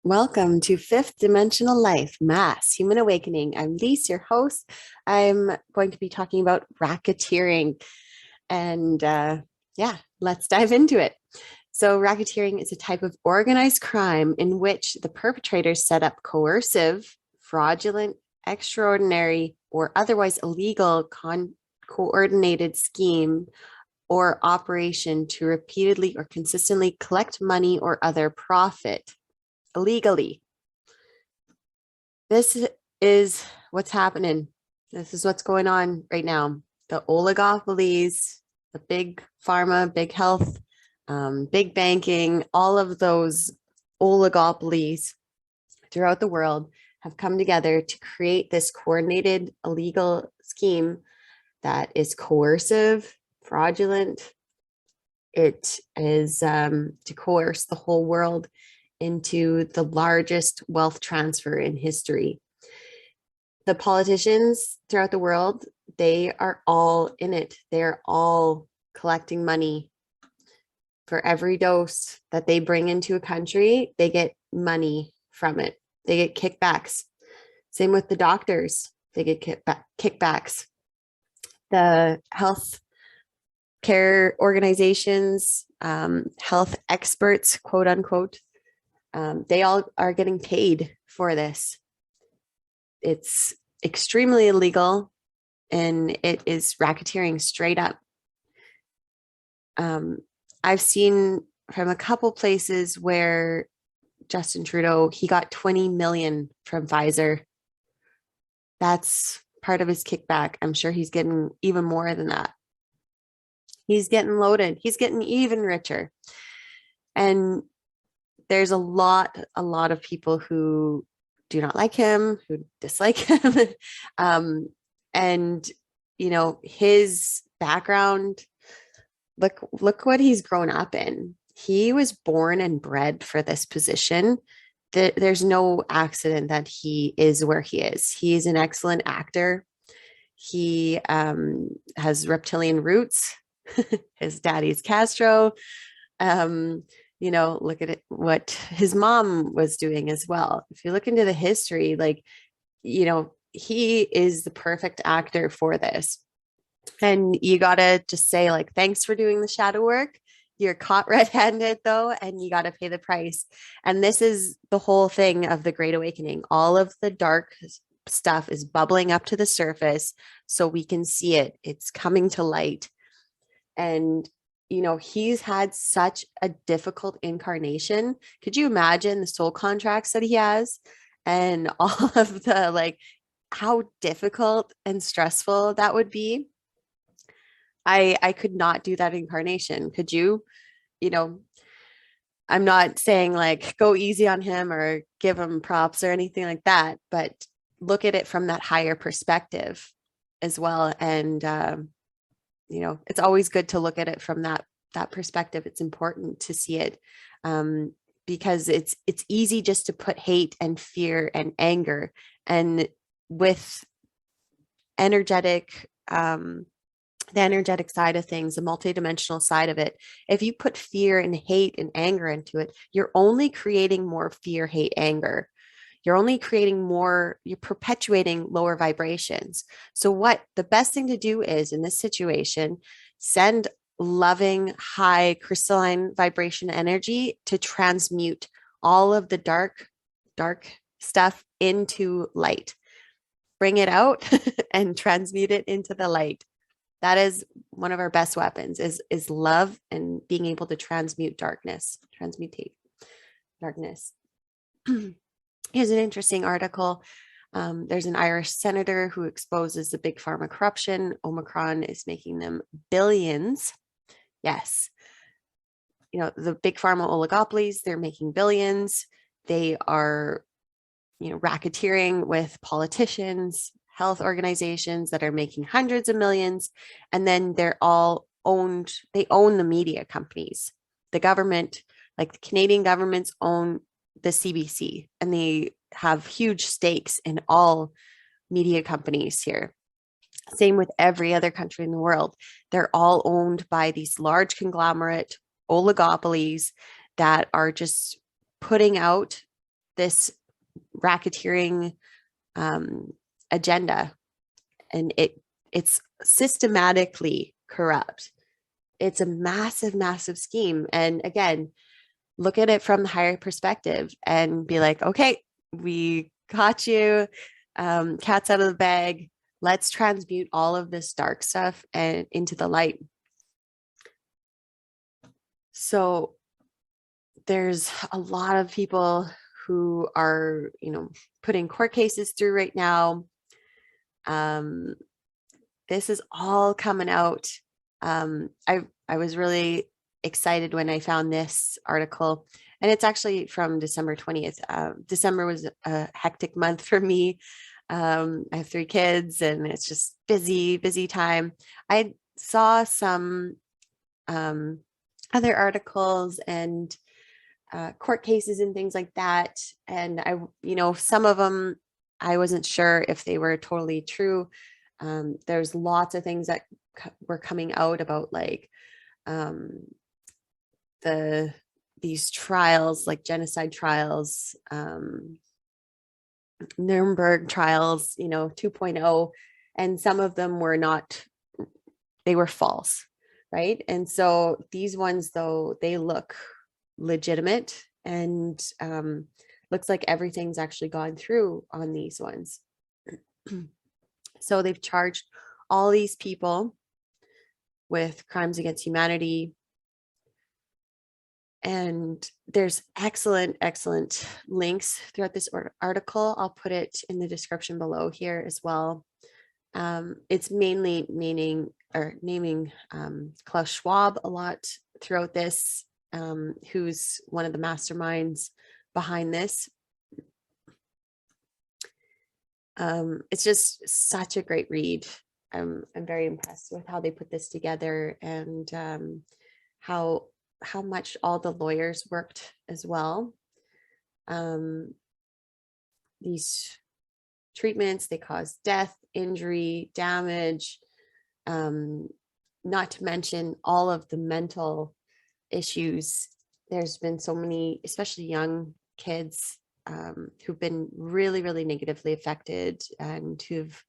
Welcome to Fifth Dimensional Life, Mass Human Awakening. I'm Lise, your host. I'm going to be talking about racketeering. And let's dive into it. So, racketeering is a type of organized crime in which the perpetrators set up coercive, fraudulent, extraordinary, or otherwise illegal coordinated scheme or operation to repeatedly or consistently collect money or other profit illegally. This is what's happening. This is what's going on right now. The oligopolies, the big pharma, big health, big banking, all of those oligopolies throughout the world have come together to create this coordinated illegal scheme that is coercive, fraudulent. It is to coerce the whole world into the largest wealth transfer in history. The politicians throughout the world, they are all in it. They're all collecting money. For every dose that they bring into a country, they get money from it. They get kickbacks. Same with the doctors. They get kickbacks. The health care organizations, health experts, quote unquote, they all are getting paid for this. It's extremely illegal and it is racketeering straight up. I've seen from a couple places where Justin Trudeau, he got 20 million from Pfizer. That's part of his kickback. I'm sure he's getting even more than that. He's getting loaded. He's getting even richer. And there's a lot of people who do not like him, who dislike him. And, you know, his background, look what he's grown up in. He was born and bred for this position. There's no accident that he is where he is. He's an excellent actor. He has reptilian roots. His daddy's Castro. Look at it, what his mom was doing as well. If you look into the history, he is the perfect actor for this. And you gotta just say, thanks for doing the shadow work. You're caught red-handed though, and you gotta pay the price. And this is the whole thing of the Great Awakening. All of the dark stuff is bubbling up to the surface so we can see it. It's coming to light. And he's had such a difficult incarnation. Could you imagine the soul contracts that he has and all of the how difficult and stressful that would be? I could not do that incarnation. Could you? I'm not saying go easy on him or give him props or anything like that, but look at it from that higher perspective as well. And it's always good to look at it from that perspective. It's important to see it because it's easy just to put hate and fear and anger. And with the energetic side of things, the multidimensional side of it, if you put fear and hate and anger into it, you're only creating more fear, hate, anger. You're only creating more, you're perpetuating lower vibrations. So what the best thing to do is in this situation, send loving, high crystalline vibration energy to transmute all of the dark stuff into light. Bring it out and transmute it into the light. That is one of our best weapons is love and being able to transmutate darkness. Here's an interesting article. There's an Irish senator who exposes the big pharma corruption. Omicron is making them billions. Yes. The big pharma oligopolies, they're making billions. They are, racketeering with politicians, health organizations that are making hundreds of millions. And then they're all owned. They own the media companies. The government, the Canadian governments own the CBC, and they have huge stakes in all media companies here. Same with every other country in the world. They're all owned by these large conglomerate oligopolies that are just putting out this racketeering agenda, and it's systematically corrupt. It's a massive, massive scheme. And again, look at it from the higher perspective and be like, okay, we got you, cat's out of the bag. Let's transmute all of this dark stuff and into the light. So there's a lot of people who are, putting court cases through right now. This is all coming out. I was really excited when I found this article, and it's actually from December 20th. December was a hectic month for me. I have 3 kids, and it's just busy time. I saw some other articles and court cases and things like that. And some of them, I wasn't sure if they were totally true. There's lots of things that were coming out about like these trials, like genocide trials, Nuremberg trials, 2.0, and some of them were not, they were false, right? And so these ones, though, they look legitimate, and looks like everything's actually gone through on these ones. So they've charged all these people with crimes against humanity. And there's excellent links throughout this article. I'll put it in the description below here as well. It's mainly naming Klaus Schwab a lot throughout this, who's one of the masterminds behind this. It's just such a great read. I'm very impressed with how they put this together, and how much all the lawyers worked as well. These treatments, they cause death, injury, damage, not to mention all of the mental issues. There's been so many, especially young kids, who've been really negatively affected, and who've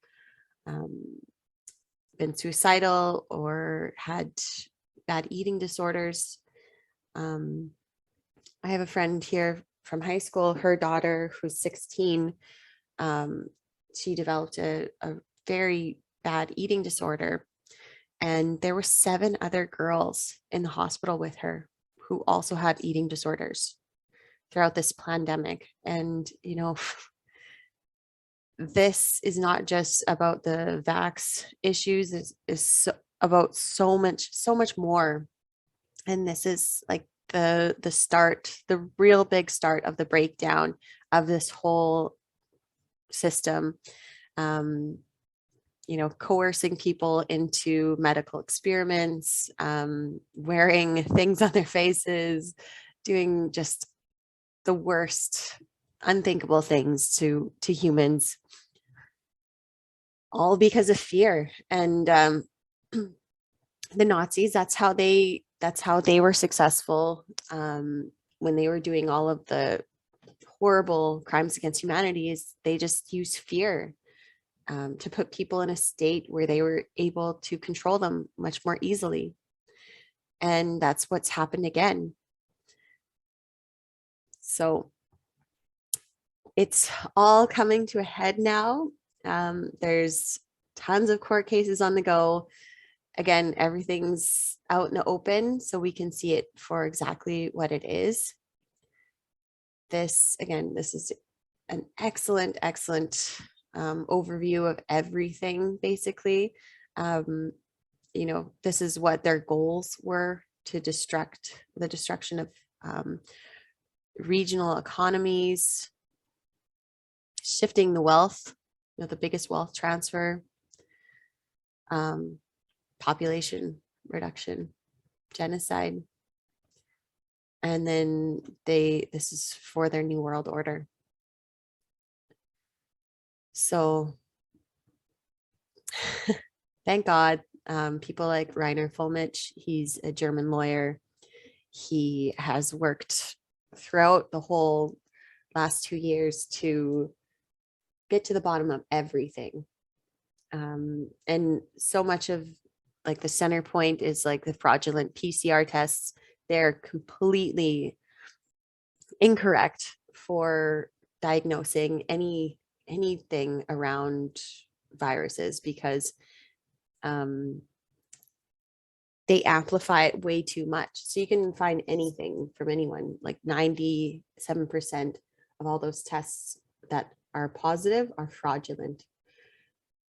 been suicidal or had bad eating disorders. I have a friend here from high school, her daughter, who's 16, she developed a very bad eating disorder, and there were 7 other girls in the hospital with her who also had eating disorders throughout this pandemic. And this is not just about the vax issues, is about so much more. And this is like the start, the real big start of the breakdown of this whole system. Coercing people into medical experiments, wearing things on their faces, doing just the worst unthinkable things to humans, all because of fear. And the Nazis, that's how they were successful, when they were doing all of the horrible crimes against humanity. Is they just use fear to put people in a state where they were able to control them much more easily. And that's what's happened again. So it's all coming to a head now. There's tons of court cases on the go. Again, everything's out in the open, so we can see it for exactly what it is. This is an excellent overview of everything, basically. This is what their goals were: to the destruction of regional economies, shifting the wealth, the biggest wealth transfer, population reduction, genocide. And then this is for their new world order. So thank God, people like Rainer Fulmich, he's a German lawyer. He has worked throughout the whole last 2 years to get to the bottom of everything. And so much of like the center point is like the fraudulent PCR tests. They're completely incorrect for diagnosing anything around viruses because they amplify it way too much. So you can find anything from anyone, like 97% of all those tests that are positive are fraudulent.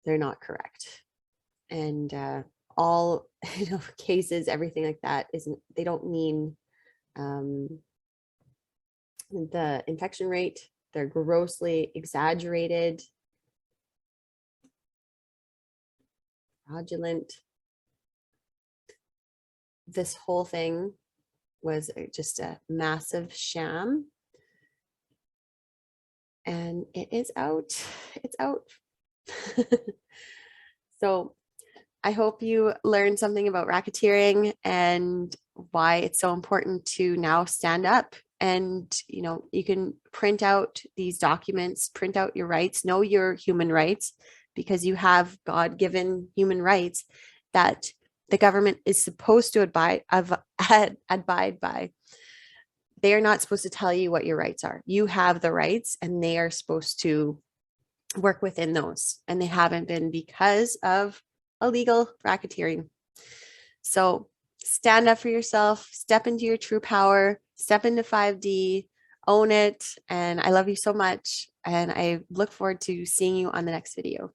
They're not correct. And all cases, everything like that isn't, they don't mean the infection rate. They're grossly exaggerated, fraudulent. This whole thing was just a massive sham. And it is out. It's out. So I hope you learned something about racketeering and why it's so important to now stand up. And, you can print out these documents, print out your rights, know your human rights, because you have God-given human rights that the government is supposed to abide by. They are not supposed to tell you what your rights are. You have the rights and they are supposed to work within those. And they haven't been because of illegal racketeering. So stand up for yourself, step into your true power, step into 5D, own it. And I love you so much. And I look forward to seeing you on the next video.